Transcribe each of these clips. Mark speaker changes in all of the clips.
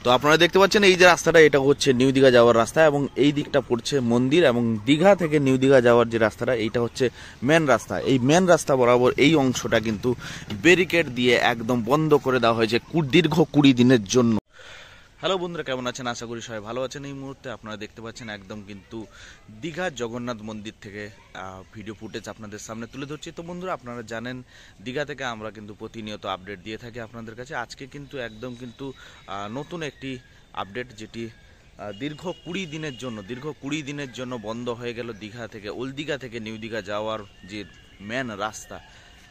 Speaker 1: তো আপনারা দেখতে পাচ্ছেন এই যে রাস্তাটা, এটা হচ্ছে নিউ দীঘা যাওয়ার রাস্তা এবং এই দিকটা পড়ছে মন্দির, এবং দীঘা থেকে নিউ দীঘা যাওয়ার যে রাস্তাটা এইটা হচ্ছে মেন রাস্তা। এই মেন রাস্তা বরাবর এই অংশটা কিন্তু ব্যারিকেড দিয়ে একদম বন্ধ করে দেওয়া হয়েছে দীর্ঘ 20 দিনের জন্য। হ্যালো বন্ধুরা, কেমন আছেন? আশা করি সবাই ভালো আছেন। এই মুহূর্তে আপনারা দেখতে পাচ্ছেন একদম কিন্তু দীঘার জগন্নাথ মন্দির থেকে ভিডিও ফুটেজ আপনাদের সামনে তুলে ধরছি। তো বন্ধুরা, আপনারা জানেন দীঘা থেকে আমরা কিন্তু প্রতিনিয়ত আপডেট দিয়ে থাকি আপনাদের কাছে। আজকে কিন্তু একদম কিন্তু নতুন একটি আপডেট, যেটি দীর্ঘ 20 দিনের জন্য বন্ধ হয়ে গেল দীঘা থেকে, ওল্ড দীঘা থেকে নিউ দীঘা যাওয়ার যে মেন রাস্তা।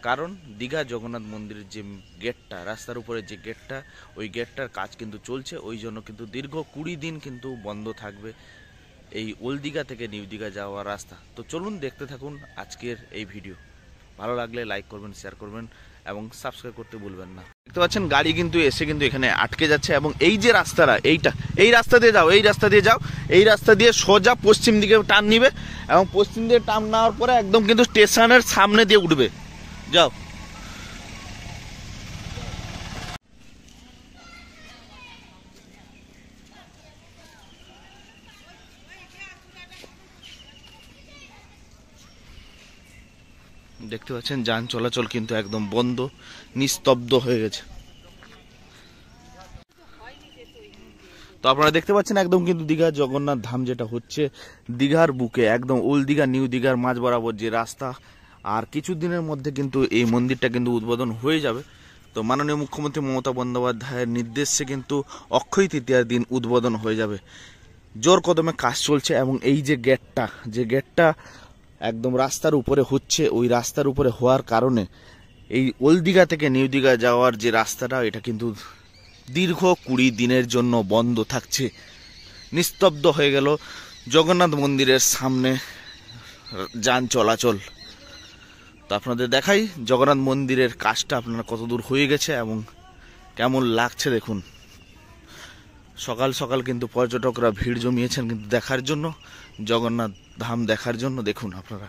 Speaker 1: কারণ দীঘা জগন্নাথ মন্দিরের যে গেটটা, রাস্তার উপরে যে গেটটা, ওই গেটটার কাজ কিন্তু চলছে, ওই জন্য কিন্তু দীর্ঘ 20 দিন কিন্তু বন্ধ থাকবে এই ওল্ড দীঘা থেকে নিউ দীঘা যাওয়ার রাস্তা। তো চলুন দেখতে থাকুন আজকের এই ভিডিও। ভালো লাগলে লাইক করবেন, শেয়ার করবেন এবং সাবস্ক্রাইব করতে ভুলবেন না। দেখতে পাচ্ছেন গাড়ি কিন্তু এসে কিন্তু এখানে আটকে যাচ্ছে, এবং এই যে রাস্তাটা, এই রাস্তা দিয়ে যাও, এই রাস্তা দিয়ে সোজা পশ্চিম দিকে টার্ন নিবে, এবং পশ্চিম দিকে টার্ন নেওয়ার পরে একদম কিন্তু স্টেশনের সামনে দিয়ে উঠবে। যাও। দেখতে পাচ্ছেন যান চলাচল কিন্তু একদম বন্ধ, নিস্তব্ধ হয়ে গেছে। তো আপনারা দেখতে পাচ্ছেন একদম কিন্তু দীঘা জগন্নাথ ধাম যেটা হচ্ছে দীঘার বুকে, একদম ওল্ড দীঘা নিউ দীঘার মাঝ বরাবর যে রাস্তা। আর কিছু দিনের মধ্যে কিন্তু এই মন্দিরটা কিন্তু উদ্বোধন হয়ে যাবে। তো মাননীয় মুখ্যমন্ত্রী মমতা বন্দ্যোপাধ্যায়ের নির্দেশে কিন্তু অক্ষয় তৃতীয়ার দিন উদ্বোধন হয়ে যাবে। জোর কদমে কাজ চলছে, এবং এই যে গেটটা একদম রাস্তার উপরে হচ্ছে, ওই রাস্তার উপরে হওয়ার কারণে এই ওল্ড দীঘা থেকে নিউ দীঘা যাওয়ার যে রাস্তাটা, এটা কিন্তু দীর্ঘ 20 দিনের জন্য বন্ধ থাকছে। নিস্তব্ধ হয়ে গেল জগন্নাথ মন্দিরের সামনে যান চলাচল। তো আপনাদের দেখাই জগন্নাথ মন্দিরের কাজটা আপনারা কত দূর হয়ে গেছে এবং কেমন লাগছে দেখুন। সকাল সকাল কিন্তু পর্যটকরা ভিড় জমিয়েছেন কিন্তু দেখার জন্য, জগন্নাথ ধাম দেখার জন্য। দেখুন আপনারা।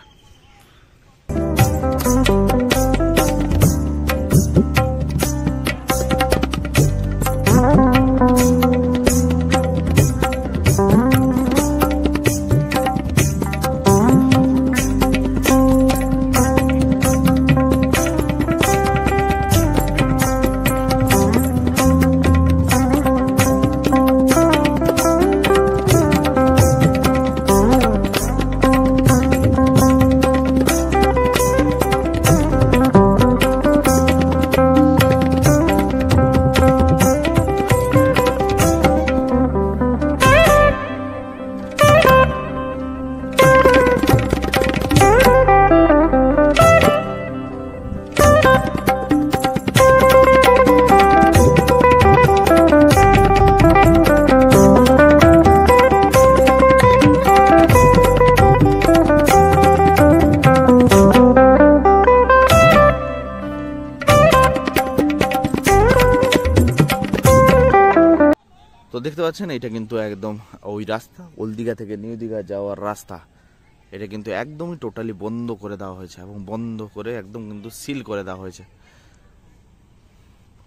Speaker 1: তো দেখতে পাচ্ছেন এটা কিন্তু একদম ওই রাস্তা, ওল্ড দীঘা থেকে নিউ দীঘা যাওয়ার রাস্তা। এটা কিন্তু একদমই টোটালি বন্ধ করে দেওয়া হয়েছে, এবং বন্ধ করে একদম কিন্তু সিল করে দেওয়া হয়েছে।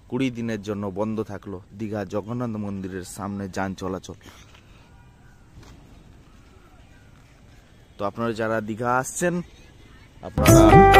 Speaker 1: 20 দিনের জন্য বন্ধ থাকলো দীঘা জগন্নাথ মন্দিরের সামনে যান চলাচল। তো আপনারা যারা দীঘা আসছেন, আপনারা